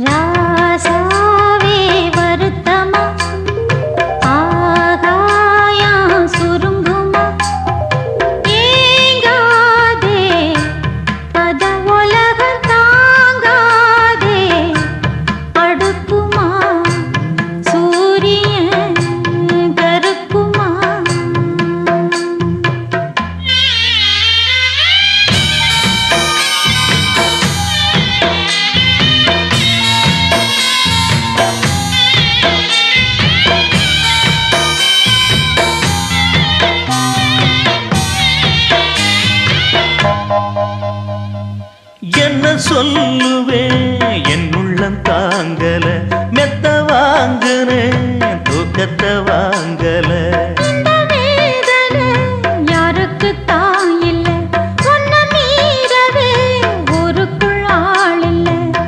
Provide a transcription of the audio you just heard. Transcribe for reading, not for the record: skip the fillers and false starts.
ராசாவே வருத்தமா ஆகாயம் சுருங்குமா ஏங்காதே அத உலகம் தாங்காதே அடுக்குமா சூரியன் கருக்குமா என்ன சொல்லுவேன் என் உள்ளம் தாங்கல மெத்த வாங்குனேன் தூக்கத்தை வாங்கல